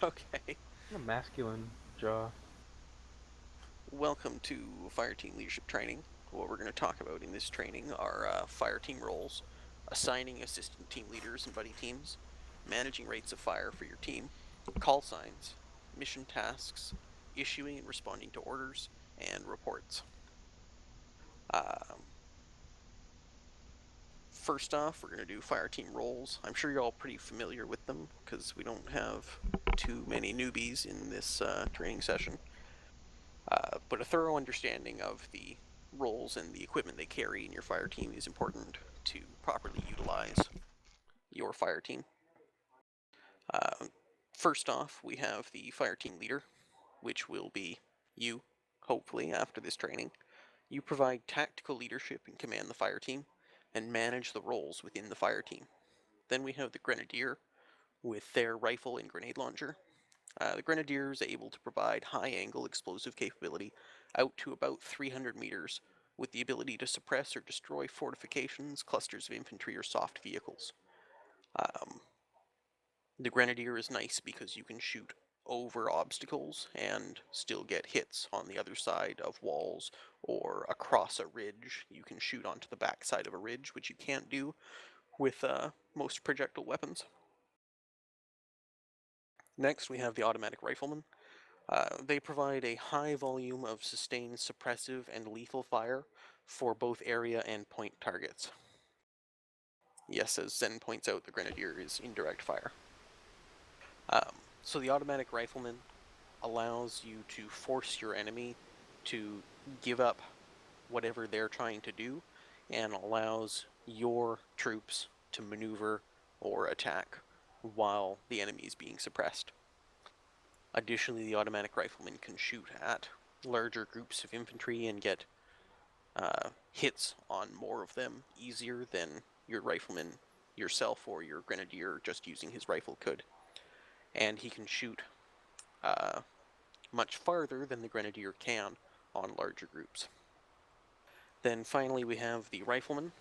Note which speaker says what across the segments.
Speaker 1: Okay.
Speaker 2: A masculine jaw.
Speaker 1: Welcome to Fire Team Leadership Training. What we're going to talk about in this training are fire team roles, assigning assistant team leaders and buddy teams, managing rates of fire for your team, call signs, mission tasks, issuing and responding to orders, and reports. First off, we're going to do fire team roles. I'm sure you're all pretty familiar with them because we don't have too many newbies in this training session. But a thorough understanding of the roles and the equipment they carry in your fire team is important to properly utilize your fire team. Uh, First off, we have the fire team leader, which will be you, hopefully, after this training. You provide tactical leadership and command the fire team, and manage the roles within the fire team. Then we have the grenadier, with their rifle and grenade launcher. The Grenadier is able to provide high-angle explosive capability out to about 300 meters, with the ability to suppress or destroy fortifications, clusters of infantry, or soft vehicles. Um, the Grenadier is nice because you can shoot over obstacles and still get hits on the other side of walls or across a ridge. You can shoot onto the backside of a ridge, which you can't do with most projectile weapons. Next, we have the automatic rifleman. They provide a high volume of sustained suppressive and lethal fire for both area and point targets. Yes, as Zen points out, the Grenadier is indirect fire. So the automatic rifleman allows you to force your enemy to give up whatever they're trying to do and allows your troops to maneuver or attack while the enemy is being suppressed. Additionally, the automatic rifleman can shoot at larger groups of infantry and get hits on more of them easier than your rifleman yourself or your grenadier just using his rifle could. And he can shoot much farther than the grenadier can on larger groups. Then finally we have the rifleman.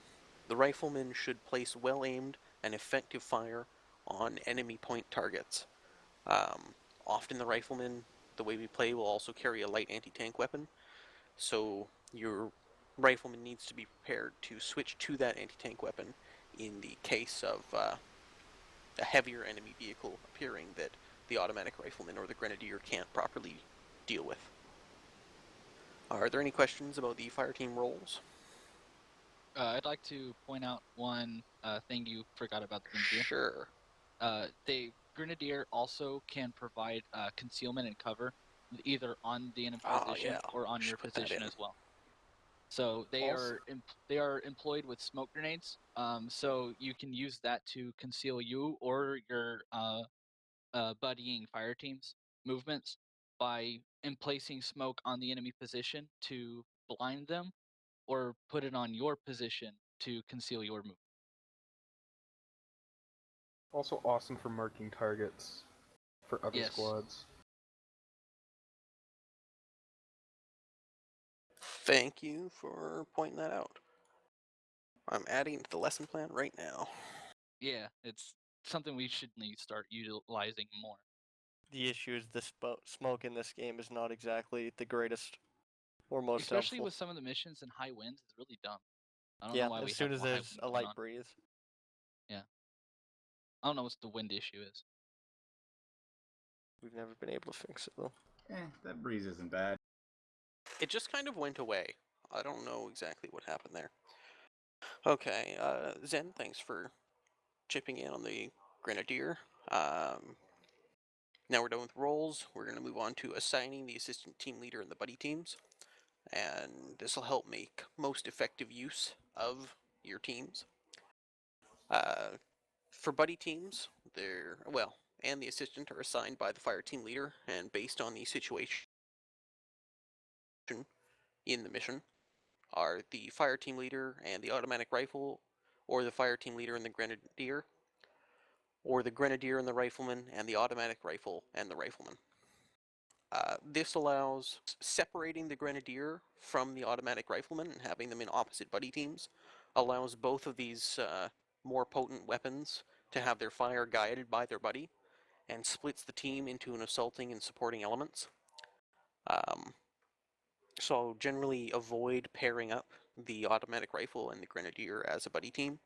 Speaker 1: The rifleman should place well-aimed and effective fire on enemy point targets. Often the rifleman, the way we play, will also carry a light anti-tank weapon, so your rifleman needs to be prepared to switch to that anti-tank weapon in the case of a heavier enemy vehicle appearing that the automatic rifleman or the grenadier can't properly deal with. Are there any questions about the fire team roles?
Speaker 3: I'd like to point out one thing you forgot about the Grenadier.
Speaker 1: Sure.
Speaker 3: The Grenadier also can provide concealment and cover, either on the enemy
Speaker 1: Oh
Speaker 3: position
Speaker 1: yeah,
Speaker 3: or on your
Speaker 1: should put that
Speaker 3: position
Speaker 1: in.
Speaker 3: as well. So
Speaker 1: Also,
Speaker 3: they are employed with smoke grenades. So you can use that to conceal you or your buddying fire teams movements by placing smoke on the enemy position to blind them, or put it on your position to conceal your movement.
Speaker 2: Also awesome for marking targets for other
Speaker 3: Yes.
Speaker 2: squads.
Speaker 1: thank you for pointing that out. I'm adding to the lesson plan right now.
Speaker 3: Yeah, it's something we should need to start utilizing more.
Speaker 4: The issue is the smoke in this game is not exactly the greatest or most
Speaker 3: Especially
Speaker 4: helpful.
Speaker 3: with some of the missions in high winds, it's really dumb. I don't know
Speaker 4: Yeah,
Speaker 3: why we
Speaker 4: as
Speaker 3: have
Speaker 4: soon as
Speaker 3: more high
Speaker 4: there's
Speaker 3: winds
Speaker 4: a
Speaker 3: going
Speaker 4: light
Speaker 3: on.
Speaker 4: breeze.
Speaker 3: Yeah. I don't know what the wind issue is.
Speaker 4: We've never been able to fix it though.
Speaker 5: That breeze isn't bad.
Speaker 1: It just kind of went away. I don't know exactly what happened there. Okay, Zen, thanks for chipping in on the Grenadier. Now we're done with roles. We're going to move on to assigning the assistant team leader in the buddy teams. And this will help make most effective use of your teams. Uh, for buddy teams, and the assistant are assigned by the fire team leader, and based on the situation in the mission, are the fire team leader and the automatic rifle, or the fire team leader and the grenadier, or the grenadier and the rifleman, and the automatic rifle and the rifleman. This allows separating the grenadier from the automatic rifleman and having them in opposite buddy teams, allows both of these more potent weapons to have their fire guided by their buddy, and splits the team into an assaulting and supporting elements. So generally avoid pairing up the automatic rifle and the grenadier as a buddy team,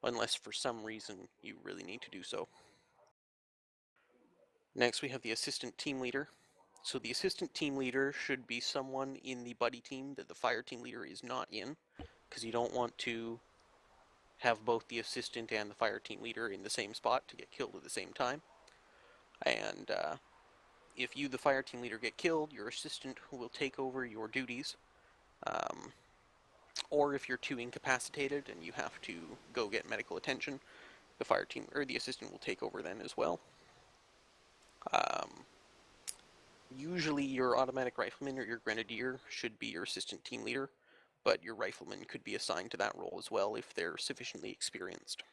Speaker 1: unless for some reason you really need to do so. Next we have the assistant team leader. So the assistant team leader should be someone in the buddy team that the fire team leader is not in, because you don't want to have both the assistant and the fire team leader in the same spot to get killed at the same time. And if you, the fire team leader, get killed, your assistant will take over your duties. Or if you're too incapacitated and you have to go get medical attention, the fire team or the assistant will take over then as well. Usually your automatic rifleman or your grenadier should be your assistant team leader, but your rifleman could be assigned to that role as well if they're sufficiently experienced.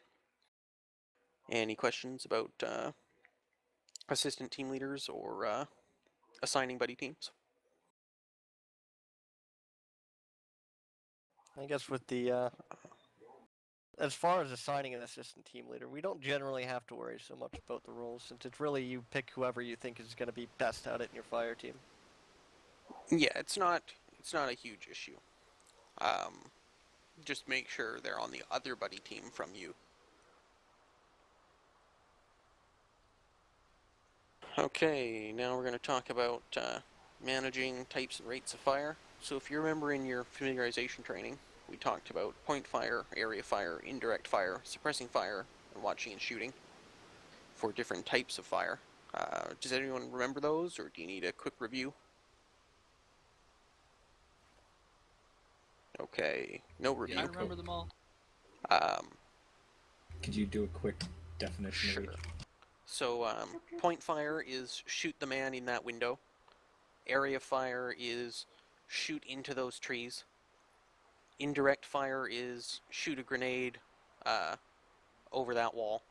Speaker 1: Any questions about assistant team leaders or assigning buddy teams?
Speaker 4: I guess with the as far as assigning an assistant team leader, we don't generally have to worry so much about the roles, since it's really you pick whoever you think is going to be best at it in your fire team.
Speaker 1: Yeah, it's not a huge issue. Just make sure they're on the other buddy team from you. Okay, now we're going to talk about managing types and rates of fire. So if you remember in your familiarization training, we talked about point fire, area fire, indirect fire, suppressing fire, and watching and shooting for different types of fire. Does anyone remember those, or do you need a quick review? Okay, no review.
Speaker 3: I remember them all.
Speaker 6: Could you do a quick definition
Speaker 1: Sure.
Speaker 6: of each?
Speaker 1: So point fire is shoot the man in that window. Area fire is shoot into those trees. Indirect fire is shoot a grenade over that wall.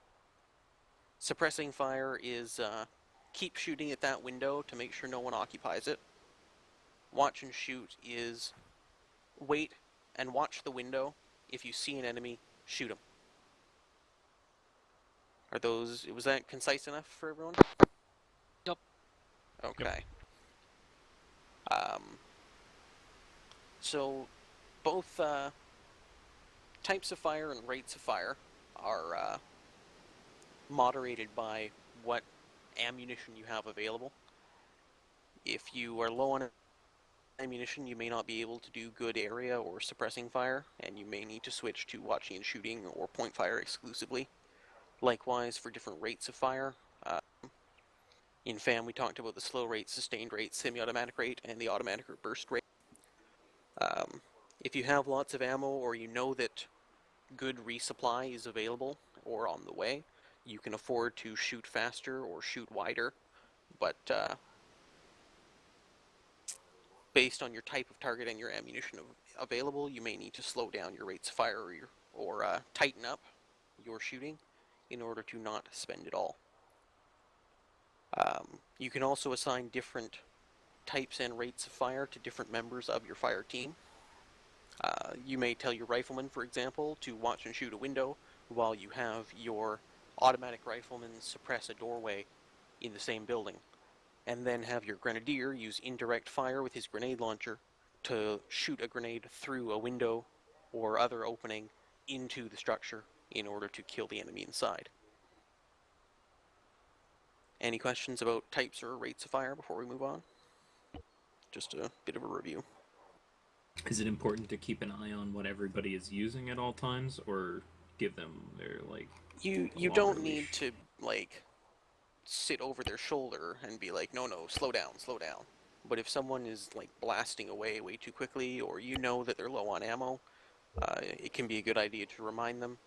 Speaker 1: Suppressing fire is keep shooting at that window to make sure no one occupies it. Watch and shoot is wait and watch the window. If you see an enemy, shoot him. Was that concise enough for everyone?
Speaker 3: Yep.
Speaker 1: Okay. So both types of fire and rates of fire are moderated by what ammunition you have available. If you are low on ammunition, you may not be able to do good area or suppressing fire, and you may need to switch to watching and shooting or point fire exclusively. Likewise, for different rates of fire, in FAM we talked about the slow rate, sustained rate, semi-automatic rate, and the automatic or burst rate. If you have lots of ammo or you know that good resupply is available or on the way, you can afford to shoot faster or shoot wider, but based on your type of target and your ammunition available, you may need to slow down your rates of fire or tighten up your shooting in order to not spend it all. You can also assign different types and rates of fire to different members of your fire team. You may tell your rifleman, for example, to watch and shoot a window while you have your automatic rifleman suppress a doorway in the same building, and then have your grenadier use indirect fire with his grenade launcher to shoot a grenade through a window or other opening into the structure in order to kill the enemy inside. Any questions about types or rates of fire before we move on? Just a bit of a review.
Speaker 6: Is it important to keep an eye on what everybody is using at all times, or give them their
Speaker 1: You don't need to sit over their shoulder and be like, no, slow down. But if someone is blasting away way too quickly, or you know that they're low on ammo, it can be a good idea to remind them.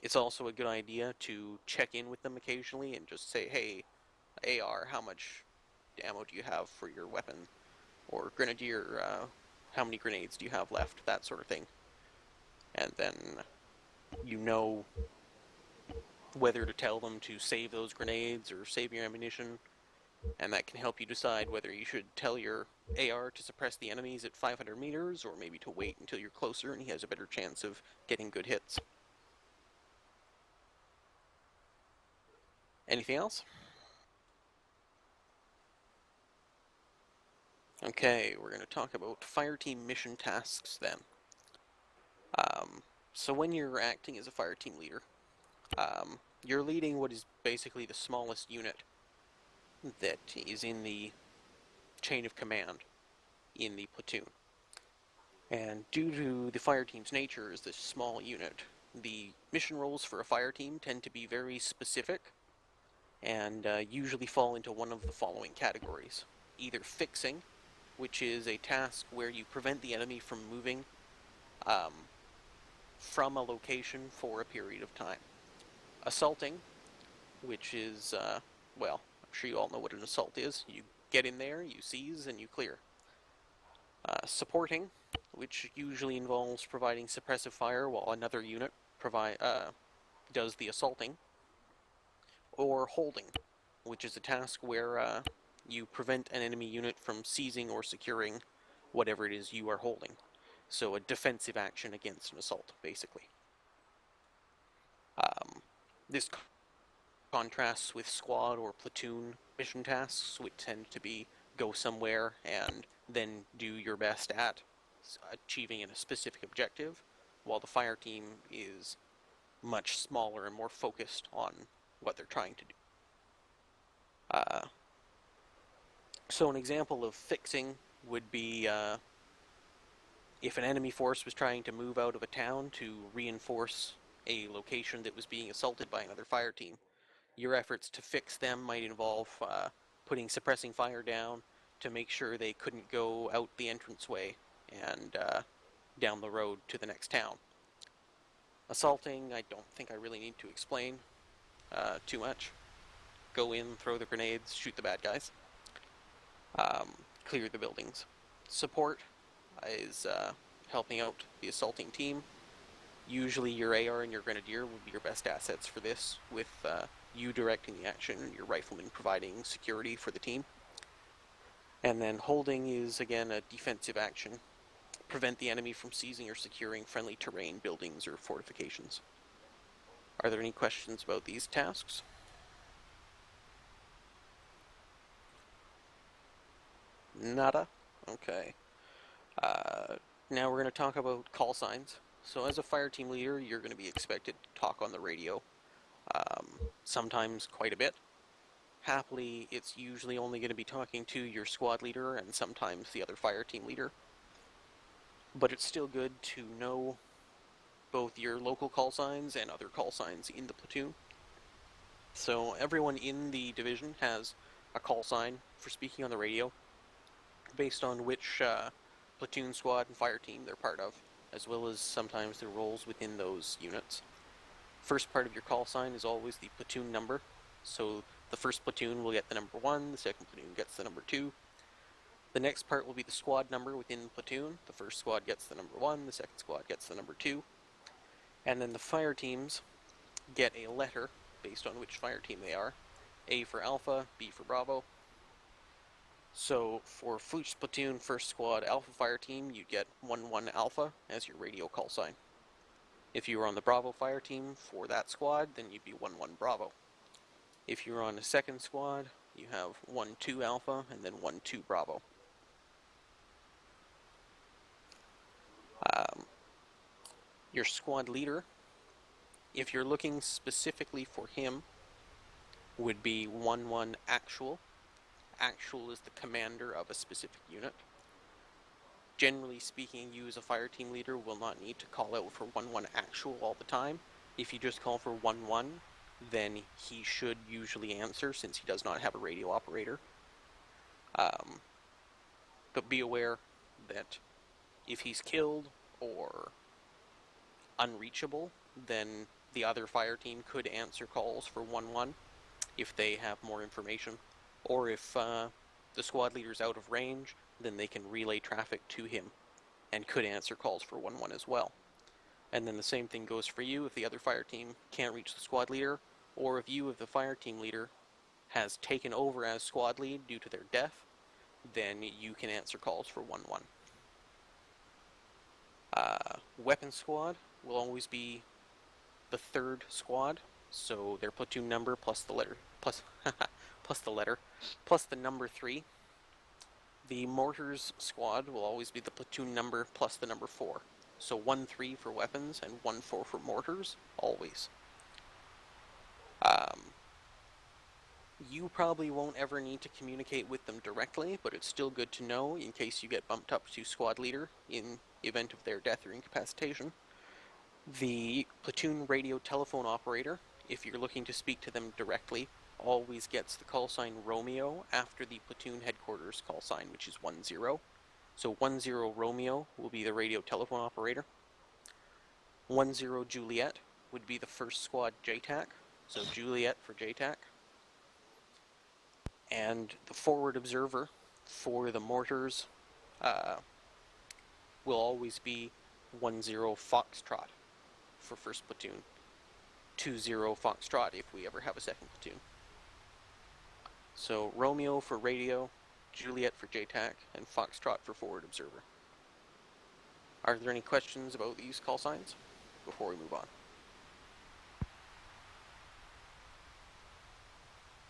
Speaker 1: It's also a good idea to check in with them occasionally and just say, hey, AR, how much ammo do you have for your weapon? Or Grenadier, how many grenades do you have left? That sort of thing. And then you know whether to tell them to save those grenades or save your ammunition, and that can help you decide whether you should tell your AR to suppress the enemies at 500 meters or maybe to wait until you're closer and he has a better chance of getting good hits. Anything else? Okay, we're going to talk about fireteam mission tasks then. So when you're acting as a fireteam leader, you're leading what is basically the smallest unit that is in the chain of command in the platoon. And due to the fireteam's nature as this small unit, the mission roles for a fireteam tend to be very specific and usually fall into one of the following categories. Either fixing, which is a task where you prevent the enemy from moving from a location for a period of time. Assaulting, which is, well, I'm sure you all know what an assault is. You get in there, you seize, and you clear. Supporting, which usually involves providing suppressive fire while another unit does the assaulting. Or holding, which is a task where you prevent an enemy unit from seizing or securing whatever it is you are holding. So a defensive action against an assault, basically. This contrasts with squad or platoon mission tasks, which tend to be go somewhere and then do your best at achieving a specific objective, while the fire team is much smaller and more focused on what they're trying to do. So an example of fixing would be if an enemy force was trying to move out of a town to reinforce a location that was being assaulted by another fire team. Your efforts to fix them might involve putting suppressing fire down to make sure they couldn't go out the entranceway and down the road to the next town. Assaulting, I don't think I really need to explain too much. Go in, throw the grenades, shoot the bad guys. Clear the buildings. Support is helping out the assaulting team. Usually your AR and your Grenadier will be your best assets for this, with you directing the action and your Rifleman providing security for the team. And then holding is, again, a defensive action. Prevent the enemy from seizing or securing friendly terrain, buildings, or fortifications. Are there any questions about these tasks? Nada? Okay. Now we're going to talk about call signs. So as a fire team leader, you're going to be expected to talk on the radio, sometimes quite a bit. Happily, it's usually only going to be talking to your squad leader and sometimes the other fire team leader. But it's still good to know both your local call signs and other call signs in the platoon. So everyone in the division has a call sign for speaking on the radio based on which platoon, squad, and fire team they're part of, as well as sometimes their roles within those units. First part of your call sign is always the platoon number. So the first platoon will get the number 1, the second platoon gets the number 2. The next part will be the squad number within the platoon. The first squad gets the number 1, the second squad gets the number 2. And then the fire teams get a letter based on which fire team they are. A for Alpha, B for Bravo. So for Fuchs Platoon, first squad, Alpha fire team, you get 1-1 Alpha as your radio call sign. If you were on the Bravo fire team for that squad, then you'd be 1-1 Bravo. If you're on a second squad, you have 1-2 Alpha and then 1-2 Bravo. Your squad leader, if you're looking specifically for him, would be 1-1 Actual. Actual is the commander of a specific unit. Generally speaking, you as a fire team leader will not need to call out for 1-1 Actual all the time. If you just call for 1-1, then he should usually answer since he does not have a radio operator. But be aware that if he's killed or unreachable, then the other fire team could answer calls for 1-1 if they have more information. Or if the squad leader's out of range, then they can relay traffic to him and could answer calls for 1-1 as well. And then the same thing goes for you if the other fire team can't reach the squad leader, or if you, as the fire team leader, has taken over as squad lead due to their death, then you can answer calls for 1-1. Weapon squad will always be the third squad. So their platoon number plus the letter plus plus the number 3. The mortars squad will always be the platoon number plus the number 4. So 1-3 for weapons and 1-4 for mortars, always. You probably won't ever need to communicate with them directly, but it's still good to know in case you get bumped up to squad leader in event of their death or incapacitation. The platoon radio telephone operator, if you're looking to speak to them directly, always gets the call sign Romeo after the platoon headquarters call sign, which is 10. So 10 Romeo will be the radio telephone operator. 10 Juliet would be the first squad JTAC, so Juliet for JTAC. And the forward observer for the mortars will always be 10 Foxtrot for first platoon. 20 Foxtrot if we ever have a second platoon. So Romeo for radio, Juliet for JTAC, and Foxtrot for forward observer. Are there any questions about these call signs before we move on?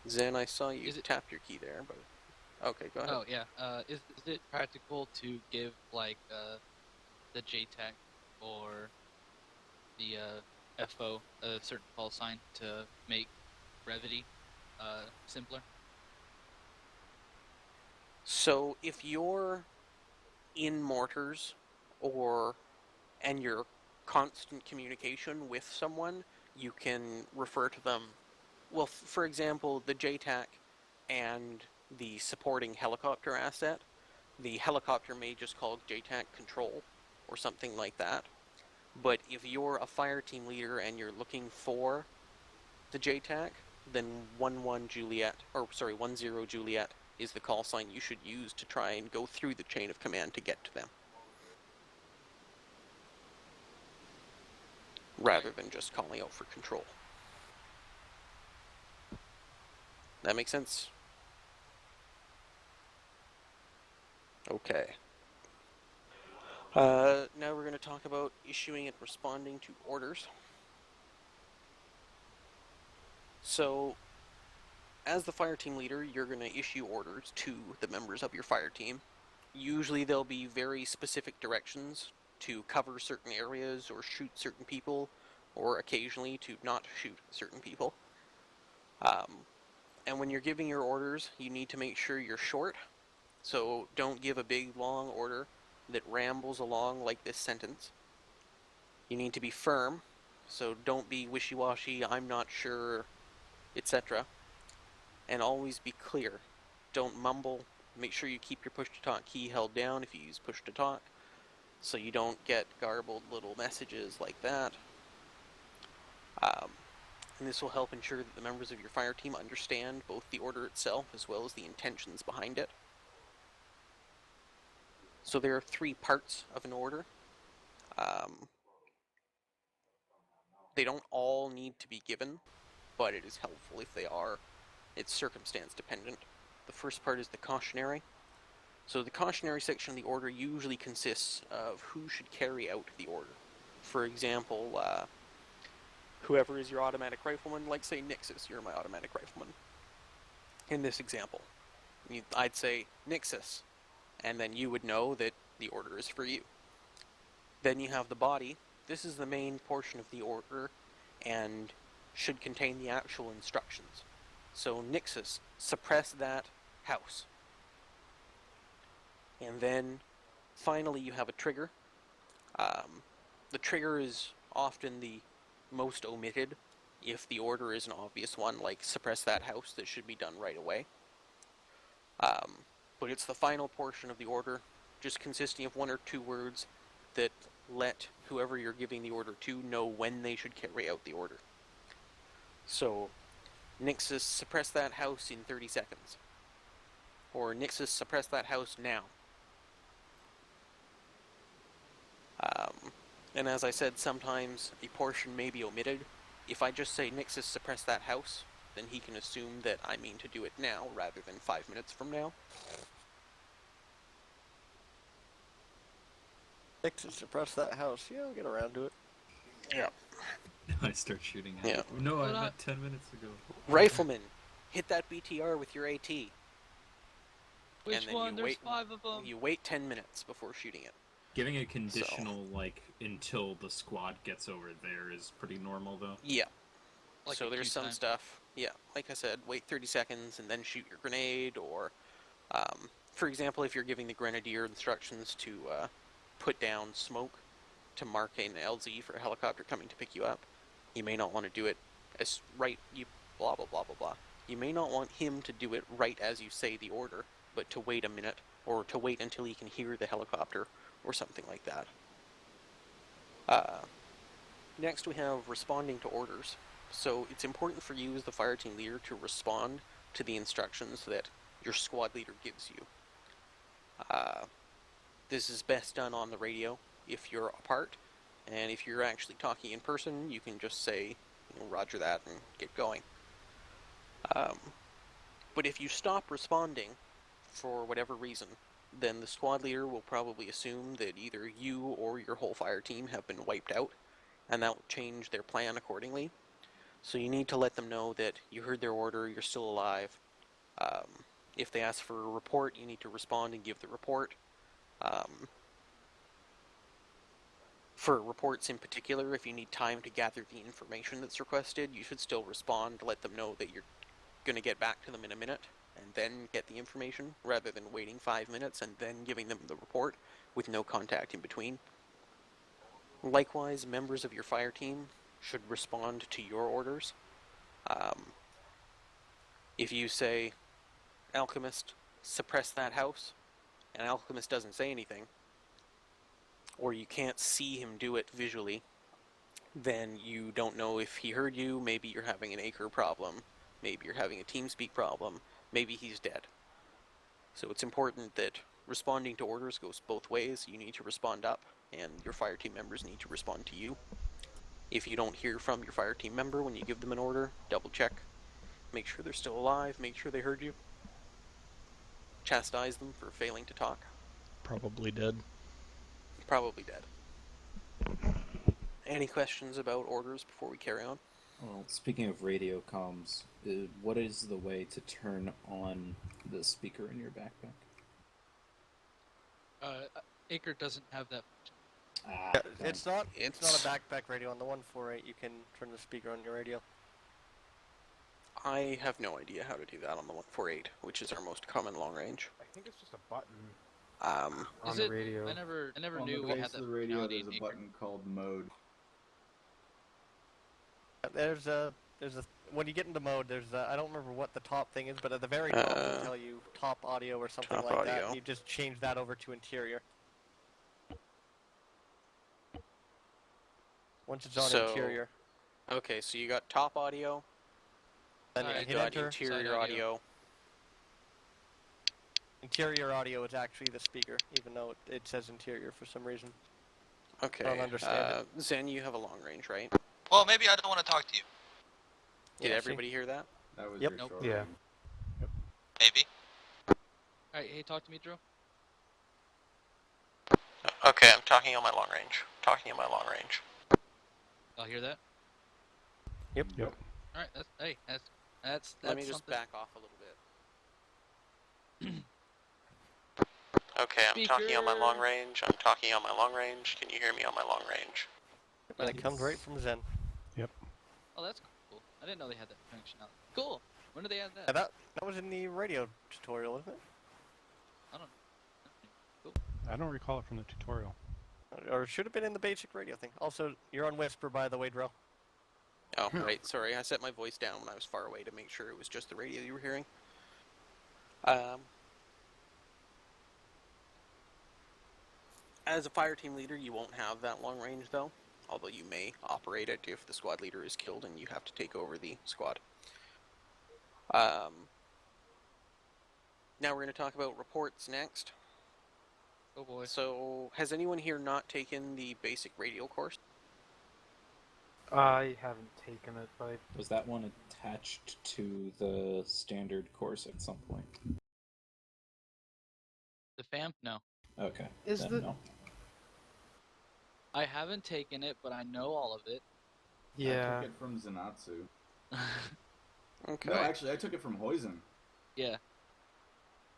Speaker 1: Zen, I saw you tap your key there, but okay, go ahead.
Speaker 3: Oh yeah. Is it practical to give like the JTAC or the FO a certain call sign to make brevity simpler?
Speaker 1: So if you're in mortars and you're constant communication with someone, you can refer to them. Well, for example, the JTAC and the supporting helicopter asset. The helicopter may just call JTAC control or something like that. But if you're a fire team leader and you're looking for the JTAC, then 10 Juliet is the call sign you should use to try and go through the chain of command to get to them. Rather than just calling out for control. That makes sense? Okay. Now we're going to talk about issuing and responding to orders. So, as the fire team leader, you're going to issue orders to the members of your fire team. Usually there'll be very specific directions to cover certain areas or shoot certain people, or occasionally to not shoot certain people. And when you're giving your orders, you need to make sure you're short. So don't give a big, long order that rambles along like this sentence. You need to be firm, so don't be wishy-washy, I'm not sure, etc. And always be clear. Don't mumble. Make sure you keep your push-to-talk key held down if you use push-to-talk, so you don't get garbled little messages like that. And this will help ensure that the members of your fire team understand both the order itself as well as the intentions behind it. So there are 3 parts of an order. They don't all need to be given, but it is helpful if they are. It's circumstance dependent. The first part is the cautionary. So the cautionary section of the order usually consists of who should carry out the order. For example, whoever is your automatic rifleman, like say Nixus, you're my automatic rifleman. In this example, I'd say Nixus, and then you would know that the order is for you. Then you have the body. This is the main portion of the order and should contain the actual instructions. So Nixus, suppress that house. And then finally you have a trigger. The trigger is often the most omitted if the order is an obvious one, like suppress that house, that should be done right away. But it's the final portion of the order, just consisting of 1 or 2 words that let whoever you're giving the order to know when they should carry out the order. So, Nixus, suppress that house in 30 seconds. Or Nixus, suppress that house now. And as I said, sometimes a portion may be omitted. If I just say Nixus, suppress that house, then he can assume that I mean to do it now rather than 5 minutes from now.
Speaker 4: Nixus, suppress that house. Yeah, I'll get around to it.
Speaker 1: Yeah.
Speaker 6: I start shooting at
Speaker 1: Yeah.
Speaker 6: it. No, I
Speaker 3: But I-
Speaker 6: meant 10 minutes ago.
Speaker 1: Rifleman, hit that BTR with your AT.
Speaker 3: Which
Speaker 1: and then
Speaker 3: one?
Speaker 1: you
Speaker 3: There's
Speaker 1: wait,
Speaker 3: 5 of them.
Speaker 1: You wait 10 minutes before shooting it.
Speaker 6: Giving a conditional, like, until the squad gets over there is pretty normal, though.
Speaker 1: Yeah.
Speaker 3: Like
Speaker 1: So
Speaker 3: a
Speaker 1: there's
Speaker 3: queue
Speaker 1: some
Speaker 3: time.
Speaker 1: stuff. Yeah, like I said, wait 30 seconds and then shoot your grenade. Or, for example, if you're giving the grenadier instructions to put down smoke to mark an LZ for a helicopter coming to pick you up, you may not want to do it as you blah blah blah blah blah. You may not want him to do it right as you say the order, but to wait a minute or to wait until he can hear the helicopter or something like that. Next, we have responding to orders. So it's important for you as the fire team leader to respond to the instructions that your squad leader gives you. This is best done on the radio if you're apart, and if you're actually talking in person, you can just say, roger that and get going. But if you stop responding for whatever reason, then the squad leader will probably assume that either you or your whole fire team have been wiped out, and that will change their plan accordingly. So you need to let them know that you heard their order, you're still alive. If they ask for a report, you need to respond and give the report. For reports in particular, if you need time to gather the information that's requested, you should still respond to let them know that you're going to get back to them in a minute and then get the information, rather than waiting 5 minutes and then giving them the report with no contact in between. Likewise, members of your fire team should respond to your orders. If you say, Alchemist, suppress that house, and Alchemist doesn't say anything, or you can't see him do it visually, then you don't know if he heard you. Maybe you're having an acre problem, maybe you're having a TeamSpeak problem, maybe he's dead. So it's important that responding to orders goes both ways. You need to respond up, and your fire team members need to respond to you. If you don't hear from your fire team member when you give them an order, double check. Make sure they're still alive, make sure they heard you. Chastise them for failing to talk.
Speaker 7: Probably dead.
Speaker 1: Probably dead. Any questions about orders before we carry on?
Speaker 6: Well, speaking of radio comms, what is the way to turn on the speaker in your backpack?
Speaker 3: Acre doesn't have that.
Speaker 4: Yeah, it's not a backpack radio. On the 148, you can turn the speaker on your radio.
Speaker 1: I have no idea how to do that on the 148, which is our most common long range.
Speaker 2: I think it's just a button
Speaker 1: Um,
Speaker 2: on
Speaker 3: Is
Speaker 2: the
Speaker 3: it?
Speaker 2: radio.
Speaker 3: I never
Speaker 5: On
Speaker 3: knew
Speaker 5: the
Speaker 3: we
Speaker 5: base
Speaker 3: had that
Speaker 5: of the radio,
Speaker 3: functionality
Speaker 5: there's
Speaker 3: in
Speaker 5: a
Speaker 3: Acre.
Speaker 5: button called mode.
Speaker 4: There's a when you get into mode, there's I don't remember what the top thing is, but at the very top it'll tell you top audio or something
Speaker 1: top
Speaker 4: like that.
Speaker 1: audio.
Speaker 4: And you just change that over to interior. Once it's on
Speaker 1: So-
Speaker 4: interior,
Speaker 1: okay, so you got top audio,
Speaker 4: then
Speaker 3: Alright.
Speaker 1: you
Speaker 4: hit
Speaker 1: got
Speaker 4: enter.
Speaker 1: interior
Speaker 3: Side
Speaker 1: audio.
Speaker 3: audio.
Speaker 4: Interior audio is actually the speaker, even though it says interior for some reason.
Speaker 1: Okay.
Speaker 4: I don't understand
Speaker 1: Zen, you have a long range, right?
Speaker 8: Well, maybe I don't want to talk to you.
Speaker 1: Did
Speaker 4: Yeah, see?
Speaker 1: everybody hear that?
Speaker 5: That was
Speaker 4: Yep.
Speaker 5: your
Speaker 3: Nope.
Speaker 5: short
Speaker 2: Yeah.
Speaker 5: range.
Speaker 8: Maybe.
Speaker 3: Alright, hey, talk to me, Drew.
Speaker 1: Okay, I'm talking on my long range. Talking on my long range.
Speaker 3: I'll hear that.
Speaker 2: Yep.
Speaker 3: Alright, that's
Speaker 1: Let me just
Speaker 3: something.
Speaker 1: back off a little bit. Okay, I'm talking on my long
Speaker 3: Speaker.
Speaker 1: range. I'm talking on my long range. Can you hear me on my long range?
Speaker 4: And it comes right from Zen.
Speaker 3: Oh, that's cool. I didn't know they had that functionality. Cool. When did they add that?
Speaker 4: Yeah, that was in the radio tutorial, isn't it?
Speaker 3: I don't know.
Speaker 7: I don't recall it from the tutorial.
Speaker 4: Or it should have been in the basic radio thing. Also, you're on Whisper, by the way, Drill.
Speaker 1: Oh, right. Sorry, I set my voice down when I was far away to make sure it was just the radio you were hearing. As a fire team leader, you won't have that long range, though. Although you may operate it if the squad leader is killed and you have to take over the squad. Now we're going to talk about reports next.
Speaker 3: Oh boy.
Speaker 1: So, has anyone here not taken the basic radio course?
Speaker 2: I haven't taken it, but
Speaker 6: Was that one attached to the standard course at some point?
Speaker 3: The FAM? No.
Speaker 6: Okay.
Speaker 2: Is
Speaker 6: then
Speaker 2: the-
Speaker 6: no.
Speaker 3: I haven't taken it, but I know all of it.
Speaker 2: Yeah.
Speaker 5: I took it from Zanatsu.
Speaker 1: Okay.
Speaker 5: No, actually, I took it from Hoizen.
Speaker 3: Yeah.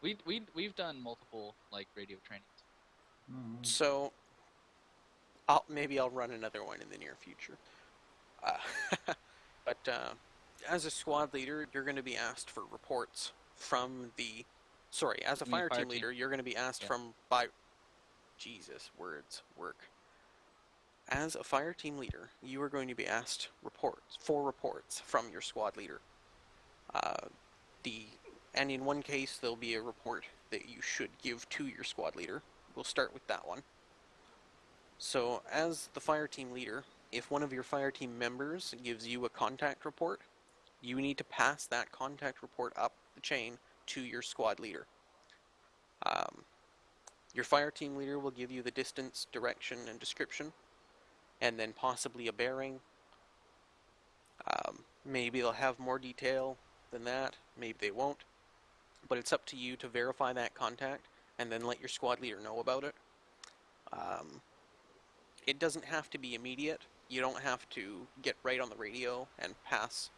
Speaker 3: We've done multiple like radio trainings.
Speaker 1: So, maybe I'll run another one in the near future. But as a squad leader, you're going to be asked for reports from the. Sorry, as a
Speaker 3: You mean
Speaker 1: fire
Speaker 3: fire
Speaker 1: team leader, you're going to be asked
Speaker 3: Yeah.
Speaker 1: from by. Jesus, words work. As a fire team leader, you are going to be asked reports from your squad leader. And in one case, there'll be a report that you should give to your squad leader. We'll start with that one. So, as the fire team leader, if one of your fire team members gives you a contact report, you need to pass that contact report up the chain to your squad leader. Your fire team leader will give you the distance, direction, and description, and then possibly a bearing. Maybe they'll have more detail than that, maybe they won't, but it's up to you to verify that contact and then let your squad leader know about it. It doesn't have to be immediate. You don't have to get right on the radio and pass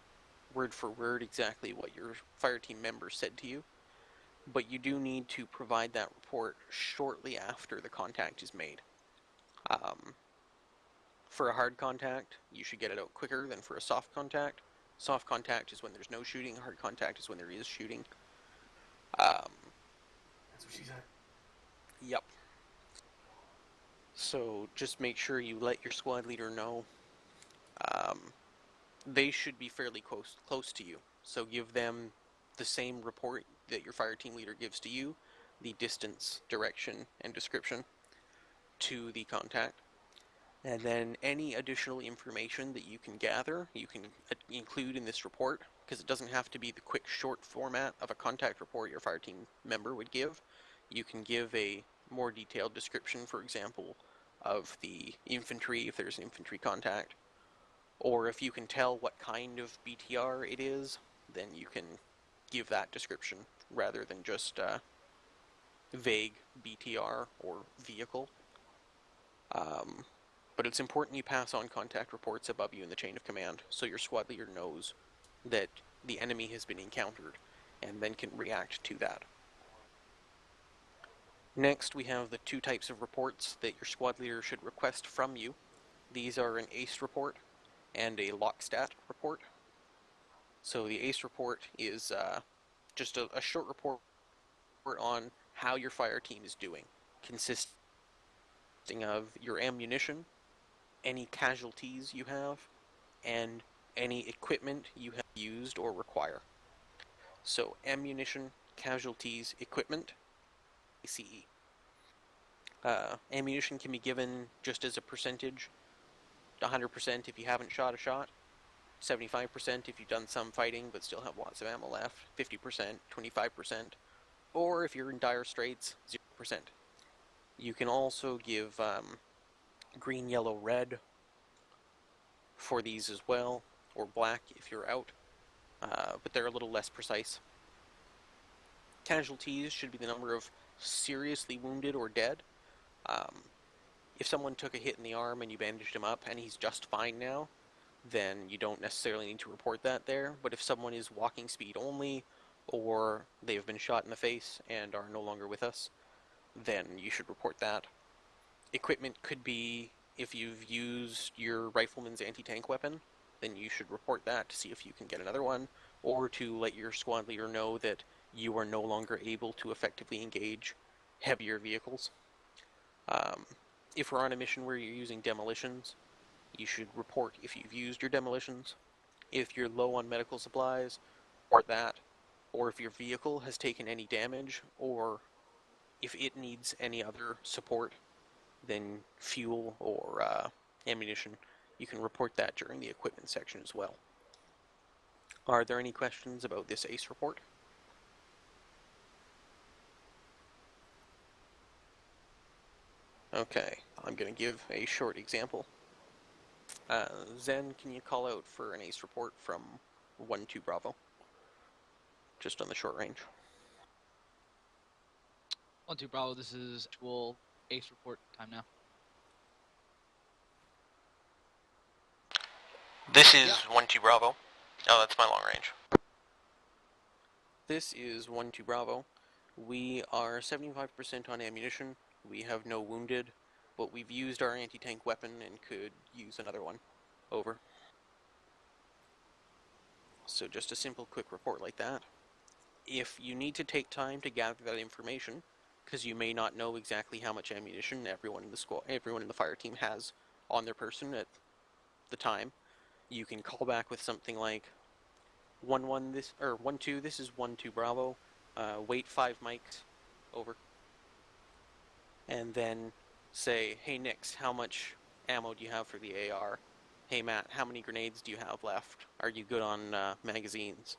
Speaker 1: word for word exactly what your fire team member said to you, but you do need to provide that report shortly after the contact is made. For a hard contact, you should get it out quicker than for a soft contact. Soft contact is when there's no shooting. Hard contact is when there is shooting.
Speaker 2: That's what she said.
Speaker 1: Yep. So just make sure you let your squad leader know. They should be fairly close to you. So give them the same report that your fire team leader gives to you, the distance, direction, and description to the contact. And then any additional information that you can gather, you can include in this report, because it doesn't have to be the quick, short format of a contact report your fire team member would give. You can give a more detailed description, for example, of the infantry, if there's an infantry contact. Or if you can tell what kind of BTR it is, then you can give that description rather than just vague BTR or vehicle. But it's important you pass on contact reports above you in the chain of command so your squad leader knows that the enemy has been encountered and then can react to that. Next, we have the two types of reports that your squad leader should request from you. These are an ACE report and a lockstat report. So the ACE report is just a short report on how your fire team is doing, consisting of your ammunition, any casualties you have, and any equipment you have used or require. So ammunition, casualties, equipment, ACE. Ammunition can be given just as a percentage, 100% if you haven't shot a shot, 75% if you've done some fighting but still have lots of ammo left, 50%, 25%, or if you're in dire straits, 0%. You can also give green, yellow, red for these as well, or black if you're out, but they're a little less precise. Casualties should be the number of seriously wounded or dead. If someone took a hit in the arm and you bandaged him up and he's just fine now, then you don't necessarily need to report that there. But if someone is walking speed only, or they have been shot in the face and are no longer with us, then you should report that. Equipment could be if you've used your rifleman's anti-tank weapon, then you should report that to see if you can get another one, or to let your squad leader know that you are no longer able to effectively engage heavier vehicles. If we're on a mission where you're using demolitions, you should report if you've used your demolitions. If you're low on medical supplies, report that. Or if your vehicle has taken any damage, or if it needs any other support than fuel or ammunition, you can report that during the equipment section as well. Are there any questions about this ACE report? Okay, I'm going to give a short example. Zen, can you call out for an ACE report from 1-2 Bravo? Just on the short range.
Speaker 3: 1-2 Bravo, this is actual ACE report time now.
Speaker 8: This is 1-2 Bravo. Oh, that's my long range.
Speaker 1: This is 1-2 Bravo. We are 75% on ammunition. We have no wounded, but we've used our anti-tank weapon and could use another one. Over. So just a simple quick report like that. If you need to take time to gather that information, because you may not know exactly how much ammunition everyone in the fire team has on their person at the time, you can call back with something like 1-1 this or 1-2. This is 1-2 Bravo. Wait 5 mics. Over. And then say, hey Nix, how much ammo do you have for the AR? Hey Matt, how many grenades do you have left? Are you good on magazines?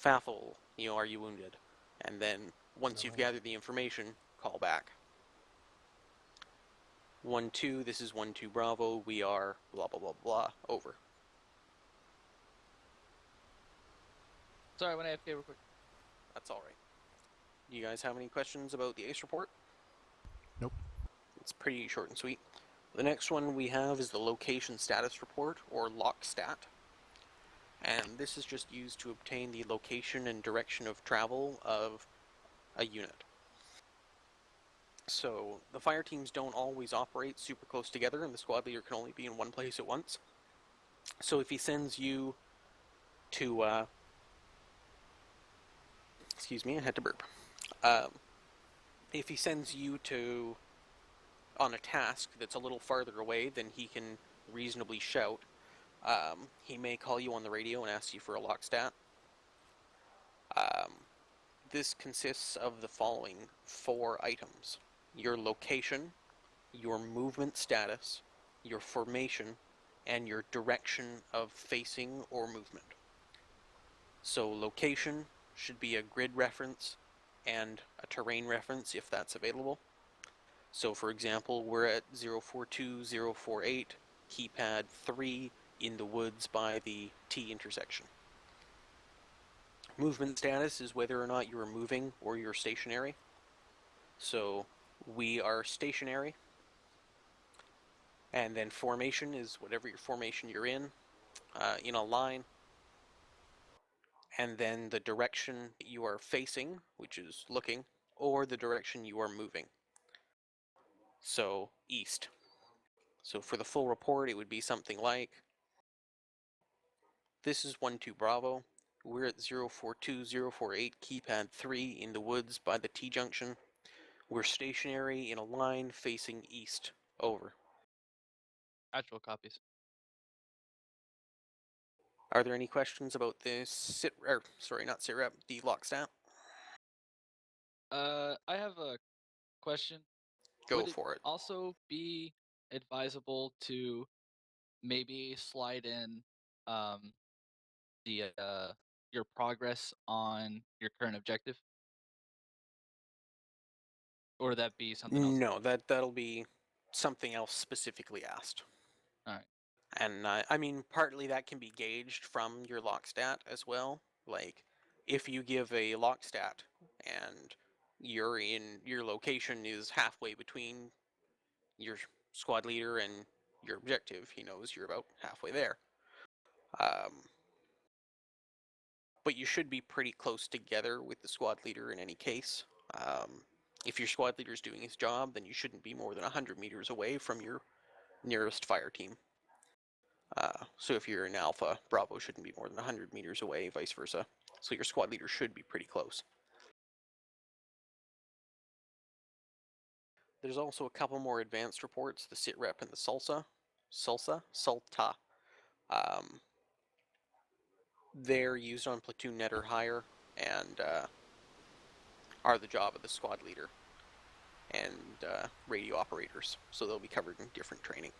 Speaker 1: Faffel, are you wounded? And then once you've gathered the information, call back. 1-2, this is 1-2 Bravo. We are blah blah blah blah. Over.
Speaker 3: Sorry, I went AFK real quick.
Speaker 1: That's all right. Do you guys have any questions about the ACE report?
Speaker 7: Nope.
Speaker 1: It's pretty short and sweet. The next one we have is the location status report, or LOCStat. And this is just used to obtain the location and direction of travel of a unit. So the fire teams don't always operate super close together, and the squad leader can only be in one place at once. So if he sends you to, excuse me, I had to burp. If he sends you to on a task that's a little farther away than he can reasonably shout, he may call you on the radio and ask you for a LOCStat. This consists of the following 4 items: your location, your movement status, your formation, and your direction of facing or movement. So location should be a grid reference and a terrain reference if that's available. So for example, we're at 042048, keypad 3 in the woods by the T intersection. Movement status is whether or not you're moving or you're stationary. So we are stationary. And then formation is whatever your formation you're in a line. And then the direction you are facing, which is looking, or the direction you are moving. So east. So for the full report, it would be something like, this is 1-2 Bravo. We're at 042048, keypad 3 in the woods by the T junction. We're stationary in a line facing east. Over.
Speaker 3: Actual copies.
Speaker 1: Are there any questions about this the LOCStat?
Speaker 3: I have a question.
Speaker 1: Go
Speaker 3: Would it
Speaker 1: for it.
Speaker 3: also be advisable to maybe slide in the your progress on your current objective? Or would that be something else?
Speaker 1: No, that'll be something else specifically asked.
Speaker 3: All right.
Speaker 1: And I mean, partly that can be gauged from your LOCStat as well. Like, if you give a LOCStat and your location is halfway between your squad leader and your objective, he knows you're about halfway there. But you should be pretty close together with the squad leader in any case. If your squad leader is doing his job, then you shouldn't be more than 100 meters away from your nearest fire team. So if you're in Alpha, Bravo shouldn't be more than 100 meters away, vice versa. So your squad leader should be pretty close. There's also a couple more advanced reports, the SITREP and the SALTA. They're used on platoon net or higher, and are the job of the squad leader and radio operators, so they'll be covered in different training.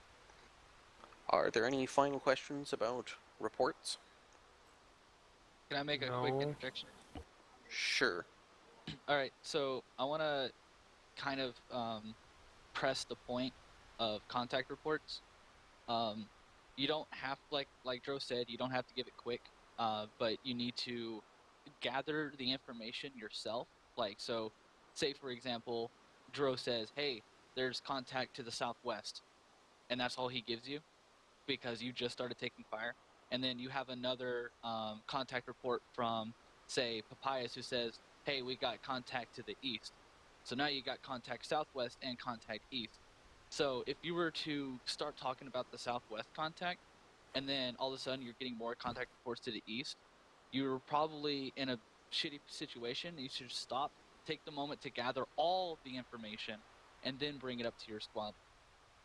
Speaker 1: Are there any final questions about reports?
Speaker 3: Can I make a quick
Speaker 2: No.
Speaker 3: interjection?
Speaker 1: Sure.
Speaker 3: All right. So I want to kind of press the point of contact reports. You don't have, like Dro said, you don't have to give it quick, but you need to gather the information yourself. Like, so say for example, Dro says, hey, there's contact to the southwest, and that's all he gives you because you just started taking fire. and then you have another contact report from, say, Papayas, who says, hey, we got contact to the east. So now you got contact southwest and contact east. So if you were to start talking about the southwest contact, and then all of a sudden you're getting more contact reports to the east, you're probably in a shitty situation. You should stop, take the moment to gather all of the information, and then bring it up to your squad.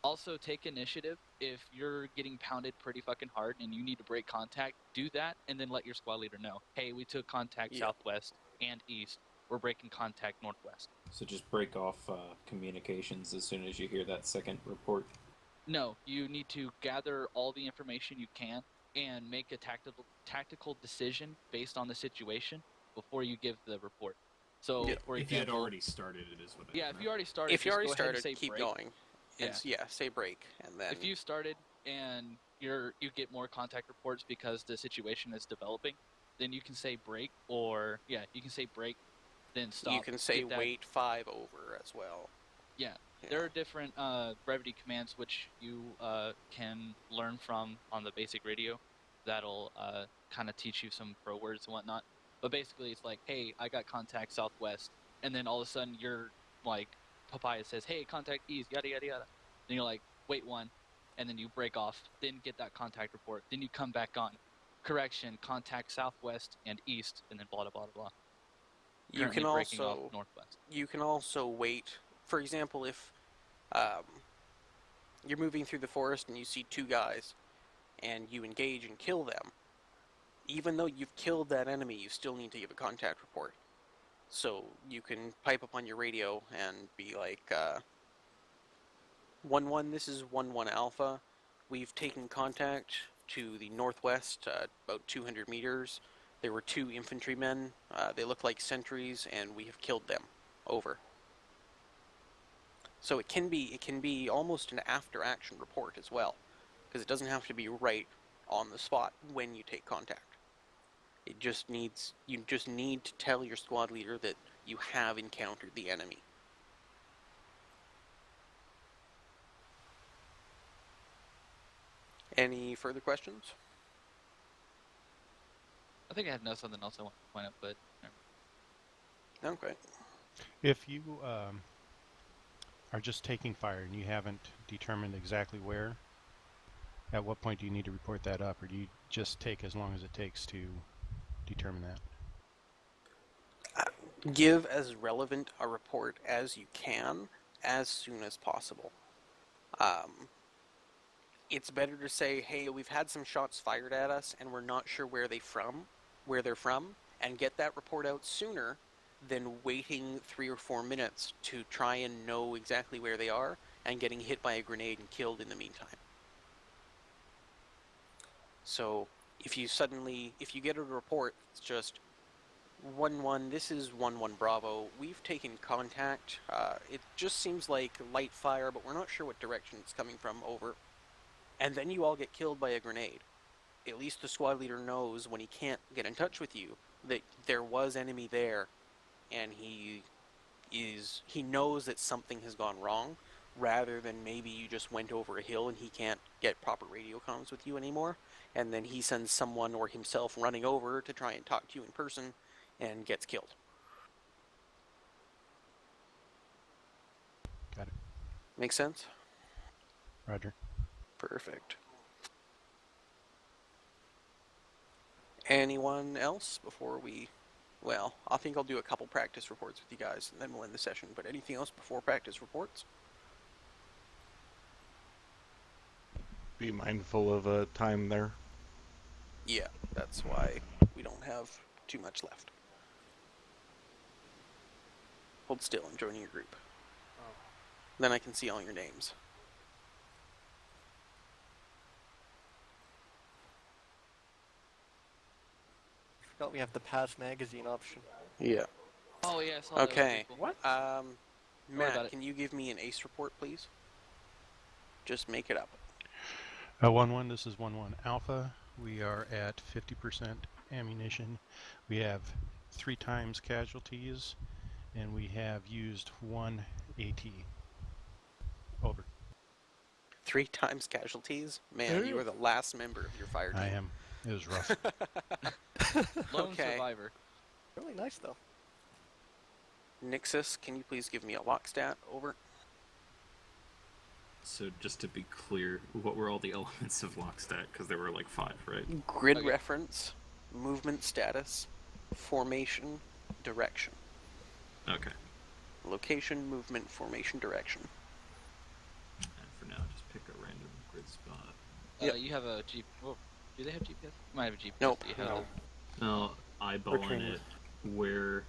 Speaker 3: Also, take initiative. If you're getting pounded pretty fucking hard and you need to break contact, do that, and then let your squad leader know, hey, we took contact
Speaker 1: Yeah.
Speaker 3: southwest and east. We're breaking contact northwest.
Speaker 6: So just break off communications as soon as you hear that second report.
Speaker 3: No, you need to gather all the information you can and make a tactical decision based on the situation before you give the report. So,
Speaker 1: Yeah.
Speaker 3: for
Speaker 6: If you had
Speaker 3: example,
Speaker 6: already started it, is what I
Speaker 3: yeah,
Speaker 6: meant.
Speaker 3: if you already started,
Speaker 1: If you
Speaker 3: just
Speaker 1: already
Speaker 3: go ahead and
Speaker 1: started,
Speaker 3: say
Speaker 1: keep
Speaker 3: break.
Speaker 1: going. And say break, and then
Speaker 3: If you started and you get more contact reports because the situation is developing, then you can say break, or you can say break, then stop.
Speaker 1: you can say
Speaker 3: get that-
Speaker 1: wait 5 over as well.
Speaker 3: Yeah,
Speaker 1: Yeah.
Speaker 3: there are different brevity commands which you can learn from on the basic radio. That'll kind of teach you some pro words and whatnot. But basically, it's like, hey, I got contact southwest, and then all of a sudden you're like, Papaya says, hey, contact east, yada yada yada. Then you're like, wait one, and then you break off, then get that contact report, then you come back on. Correction, contact southwest and east, and then blah blah blah blah.
Speaker 1: You
Speaker 3: Currently
Speaker 1: can
Speaker 3: breaking off
Speaker 1: also
Speaker 3: northwest.
Speaker 1: wait. For example, if you're moving through the forest and you see 2 guys, and you engage and kill them, even though you've killed that enemy, you still need to give a contact report. So you can pipe up on your radio and be like, 1-1, this is 1-1 Alpha. We've taken contact to the northwest, about 200 meters. There were 2 infantrymen. They look like sentries, and we have killed them. Over. So it can be almost an after-action report as well, because it doesn't have to be right on the spot when you take contact. You just need to tell your squad leader that you have encountered the enemy. Any further questions?
Speaker 3: I think I had something else I wanted to point out, but
Speaker 1: Okay.
Speaker 7: If you are just taking fire and you haven't determined exactly where, at what point do you need to report that up, or do you just take as long as it takes to determine that?
Speaker 1: Give as relevant a report as you can, as soon as possible. It's better to say, hey, we've had some shots fired at us and we're not sure where they're from, and get that report out sooner than waiting 3 or 4 minutes to try and know exactly where they are and getting hit by a grenade and killed in the meantime. So if you get a report, it's just 1-1, this is 1-1 Bravo, we've taken contact, it just seems like light fire, but we're not sure what direction it's coming from, over. And then you all get killed by a grenade. At least the squad leader knows when he can't get in touch with you that there was enemy there, and he knows that something has gone wrong, rather than maybe you just went over a hill and he can't get proper radio comms with you anymore, and then he sends someone or himself running over to try and talk to you in person and gets killed.
Speaker 7: Got it.
Speaker 1: Make sense?
Speaker 7: Roger.
Speaker 1: Perfect. Anyone else before we... Well, I think I'll do a couple practice reports with you guys, and then we'll end the session. But anything else before practice reports?
Speaker 9: Be mindful of time there.
Speaker 1: Yeah, that's why we don't have too much left. Hold still and join your group. Then I can see all your names.
Speaker 4: Forgot we have the Pass magazine option.
Speaker 1: Yeah.
Speaker 3: oh yeah, I saw that. That was
Speaker 1: Okay.
Speaker 3: pretty cool.
Speaker 2: What?
Speaker 3: about
Speaker 1: Matt,
Speaker 3: it.
Speaker 1: can you give me an ace report, please? Just make it up.
Speaker 7: 1-1, this is 1-1 Alpha. We are at 50% ammunition. We have 3 times casualties, and we have used 1 AT. Over.
Speaker 1: 3 times casualties? Man, you are the last member of your fire team.
Speaker 7: I am. It was rough.
Speaker 3: Lone
Speaker 1: Okay.
Speaker 3: survivor.
Speaker 4: Really nice though.
Speaker 1: Nixus, can you please give me a lock stat? Over.
Speaker 6: So just to be clear, what were all the elements of Lockstat? Because there were like 5, right?
Speaker 1: Grid
Speaker 3: Okay.
Speaker 1: reference, movement status, formation, direction.
Speaker 6: Okay.
Speaker 1: Location, movement, formation, direction.
Speaker 6: And for now, just pick a random grid spot.
Speaker 1: Yep.
Speaker 3: You have a G. Oh, do they have GPS? You might have a GPS.
Speaker 1: Nope.
Speaker 3: but you have
Speaker 2: No.
Speaker 3: a-
Speaker 6: No, eyeballing
Speaker 2: training.
Speaker 6: it. Where?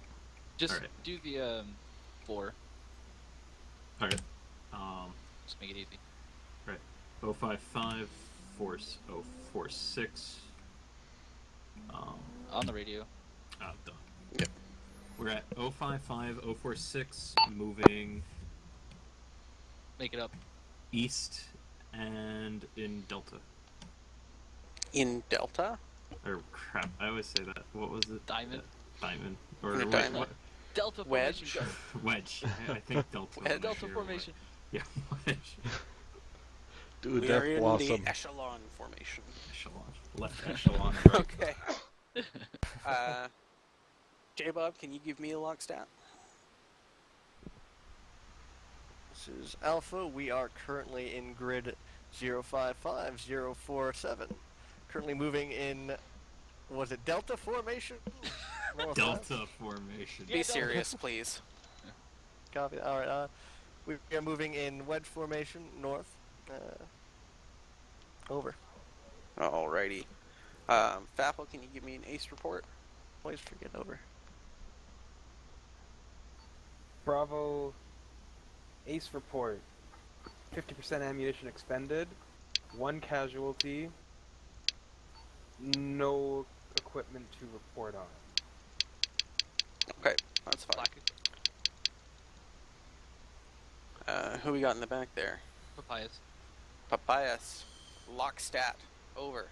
Speaker 3: Just
Speaker 6: Alright.
Speaker 3: do the 4.
Speaker 6: Okay.
Speaker 3: Just make it easy.
Speaker 6: Right. 055 force 046.
Speaker 3: On the radio.
Speaker 6: Done.
Speaker 1: Yep.
Speaker 6: We're at 055 046, moving
Speaker 3: Make it up.
Speaker 6: east and in Delta.
Speaker 1: In Delta?
Speaker 6: Or crap, I always say that. What was it?
Speaker 3: Diamond.
Speaker 6: Diamond. Or
Speaker 1: In a
Speaker 6: wait,
Speaker 1: diamond.
Speaker 6: what?
Speaker 3: Delta
Speaker 1: Wedge.
Speaker 3: formation. Go.
Speaker 6: Wedge. I think Delta.
Speaker 1: Wedge.
Speaker 3: Delta
Speaker 6: or
Speaker 3: formation.
Speaker 6: Yeah, wedge.
Speaker 9: Do a
Speaker 1: We
Speaker 9: death
Speaker 1: are in
Speaker 9: blossom.
Speaker 1: the echelon formation.
Speaker 6: Echelon. Left echelon. Right.
Speaker 1: Okay. J-Bob, can you give me a lock stat?
Speaker 4: This is Alpha. We are currently in grid 055047. Currently moving in, was it Delta formation? Northwest?
Speaker 6: Delta formation.
Speaker 1: Be serious, please.
Speaker 4: Copy. Alright, we are moving in wedge formation, north. Over.
Speaker 1: Alrighty. Faffel, can you give me an ace report?
Speaker 4: Always forget over.
Speaker 2: Bravo. Ace report. 50% ammunition expended. 1 casualty. No equipment to report on.
Speaker 1: Okay, that's fine. Who we got in the back there?
Speaker 3: Papayas.
Speaker 1: Papayas. Lock stat. Over.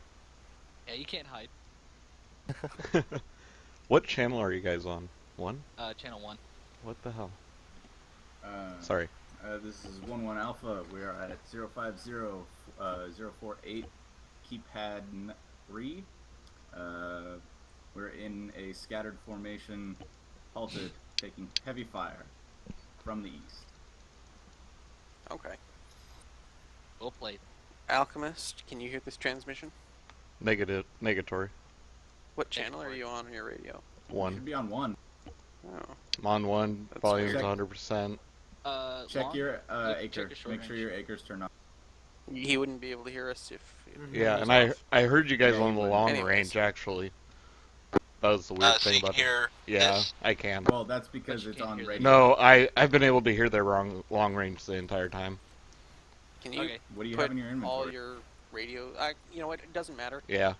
Speaker 3: Yeah, you can't hide.
Speaker 9: What channel are you guys on? 1?
Speaker 3: Channel 1.
Speaker 9: What the hell?
Speaker 5: Sorry. This is 1-1 Alpha. We are at 050-048 keypad 3. We're in a scattered formation, halted, taking heavy fire from the east.
Speaker 1: Okay.
Speaker 3: Well played.
Speaker 1: Alchemist, can you hear this transmission?
Speaker 9: Negatory.
Speaker 1: What channel are you on your radio?
Speaker 5: Should
Speaker 9: 1.
Speaker 5: be on 1.
Speaker 1: Oh.
Speaker 9: I'm on 1.
Speaker 1: That's
Speaker 9: Volume's
Speaker 1: weird.
Speaker 9: 100%.
Speaker 5: Check
Speaker 3: Long?
Speaker 5: your
Speaker 3: Check
Speaker 5: acre.
Speaker 3: your short
Speaker 5: Make sure
Speaker 3: range.
Speaker 5: your acres turn on.
Speaker 1: He wouldn't be able to hear us if
Speaker 9: Yeah,
Speaker 1: it was
Speaker 9: and
Speaker 1: off.
Speaker 9: I heard you guys
Speaker 5: Yeah,
Speaker 9: on
Speaker 5: you
Speaker 9: the
Speaker 5: would.
Speaker 9: long
Speaker 1: Anyways.
Speaker 9: range actually. That was the weird
Speaker 8: So
Speaker 9: thing
Speaker 8: you can
Speaker 9: about it.
Speaker 8: hear
Speaker 9: Yeah,
Speaker 8: this.
Speaker 9: I can.
Speaker 5: Well, that's because
Speaker 3: you
Speaker 5: it's
Speaker 3: can't
Speaker 5: on
Speaker 3: hear that.
Speaker 5: radio.
Speaker 9: No, I've been able to hear their long range the entire time.
Speaker 1: Can you
Speaker 3: Okay.
Speaker 5: What do you
Speaker 1: put
Speaker 5: have in your inventory?
Speaker 1: all your radio? You know what? It doesn't matter
Speaker 9: Yeah.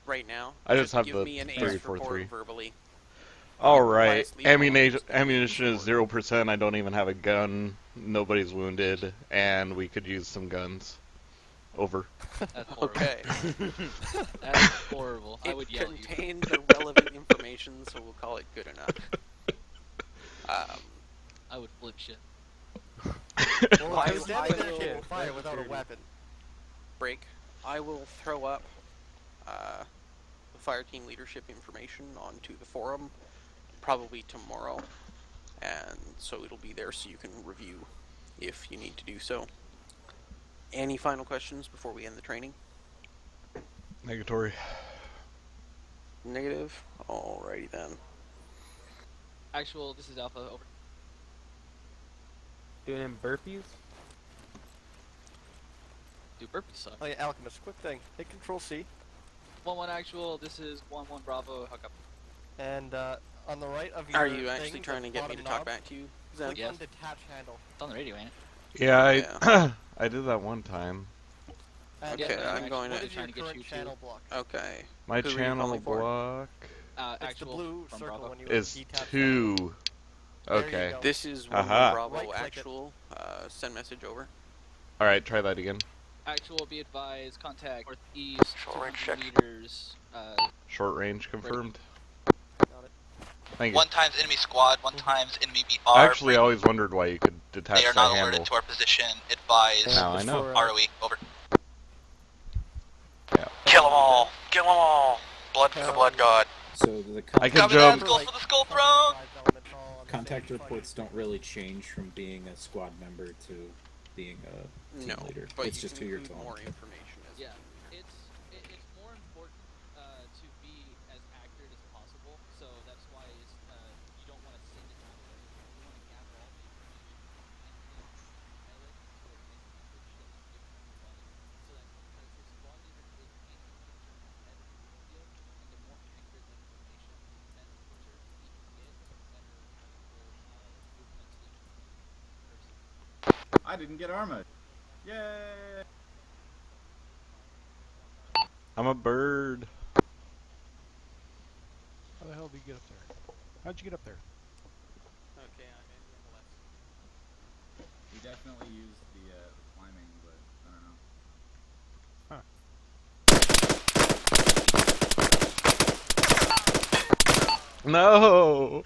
Speaker 1: right now.
Speaker 9: I just have
Speaker 1: give
Speaker 9: the
Speaker 1: me an ace
Speaker 9: 343.
Speaker 1: report verbally.
Speaker 9: All right.
Speaker 1: Otherwise, leave it alone,
Speaker 9: Ammunition
Speaker 1: just give me an ace
Speaker 9: ammunition is
Speaker 1: report.
Speaker 9: 0%. I don't even have a gun. Nobody's wounded, and we could use some guns. Over.
Speaker 3: That's horrible.
Speaker 1: Okay.
Speaker 3: That's horrible. I
Speaker 1: It
Speaker 3: would yell at you.
Speaker 1: contained the relevant information, so we'll call it good enough.
Speaker 3: I would flip shit.
Speaker 4: Well,
Speaker 1: I-
Speaker 4: it's
Speaker 1: I
Speaker 4: deadly
Speaker 1: will-
Speaker 4: to fire without a weapon.
Speaker 1: Break. I will throw up the fire team leadership information onto the forum probably tomorrow, and so it'll be there so you can review if you need to do so. Any final questions before we end the training?
Speaker 9: Negatory.
Speaker 1: Negative? Alrighty then.
Speaker 3: Actual, this is Alpha. Over.
Speaker 2: Doing them burpees?
Speaker 3: Dude, burpees suck.
Speaker 4: Oh yeah, Alchemist, quick thing. Hit Control C,
Speaker 3: 1-1 actual. This is 1-1 Bravo. Hook up.
Speaker 4: and on the right of your
Speaker 1: Are you
Speaker 4: thing,
Speaker 1: actually
Speaker 4: the
Speaker 1: trying to get me to
Speaker 4: bottom
Speaker 1: talk
Speaker 4: knob,
Speaker 1: back to you, Zen?
Speaker 4: click
Speaker 3: Yes.
Speaker 4: on detach handle.
Speaker 3: It's on the radio, ain't it?
Speaker 9: Yeah,
Speaker 1: Yeah.
Speaker 9: I did that one time.
Speaker 4: And
Speaker 1: Okay,
Speaker 4: then
Speaker 1: I'm
Speaker 3: actually,
Speaker 1: going
Speaker 4: what
Speaker 1: to-
Speaker 4: is your
Speaker 3: trying to get
Speaker 4: current
Speaker 3: you to-
Speaker 4: channel block?
Speaker 1: Okay.
Speaker 9: My
Speaker 1: Who are you
Speaker 9: channel
Speaker 1: calling for?
Speaker 9: block
Speaker 4: It's the
Speaker 3: Actual
Speaker 4: blue
Speaker 3: from
Speaker 4: circle
Speaker 3: Bravo.
Speaker 4: when you
Speaker 9: is
Speaker 4: detach
Speaker 9: 2.
Speaker 4: There you
Speaker 9: Okay.
Speaker 4: go.
Speaker 1: This is
Speaker 9: Aha.
Speaker 1: 1 Bravo
Speaker 4: Right-click it.
Speaker 1: actual. Send message over.
Speaker 9: All right, try that again.
Speaker 3: Actual, be advised. Contact northeast.
Speaker 8: Short range
Speaker 3: 200
Speaker 8: check.
Speaker 3: meters.
Speaker 9: Short range confirmed.
Speaker 4: Got it.
Speaker 9: Thank you.
Speaker 8: 1 times enemy squad, 1 times enemy BR.
Speaker 9: Actually, I always wondered why you could detach
Speaker 8: They are
Speaker 9: the
Speaker 8: not
Speaker 9: handle.
Speaker 8: alerted to our position. Advise
Speaker 9: Now I know.
Speaker 8: ROE. Over.
Speaker 9: Yeah.
Speaker 8: Kill them all. Kill Kill them all. Blood for the blood god.
Speaker 6: So the
Speaker 9: I can
Speaker 8: Copy
Speaker 9: jump.
Speaker 8: that. Skull for the skull throne.
Speaker 6: contact reports don't really change from being a squad member to being a team
Speaker 1: No,
Speaker 6: leader.
Speaker 1: but
Speaker 6: It's
Speaker 1: you
Speaker 6: just
Speaker 1: can
Speaker 6: who you're
Speaker 1: include
Speaker 6: talking
Speaker 1: more
Speaker 6: to.
Speaker 1: information as
Speaker 3: Yeah, it's more important to be as accurate as possible. So that's why it's you don't want to send it out there. You want to gather all the information and then compile it into a nice package that you give to everybody. So that because the squad leader is painting a picture in their head of the battlefield, and the more accurate that information that picture he can get, the better tactical movements they can make in person.
Speaker 5: I didn't get armored. Yay!
Speaker 9: I'm a bird.
Speaker 7: How the hell did you get up there? How'd you get up there?
Speaker 1: Okay, I learned a lesson.
Speaker 5: We definitely used the climbing, but I don't know.
Speaker 9: No!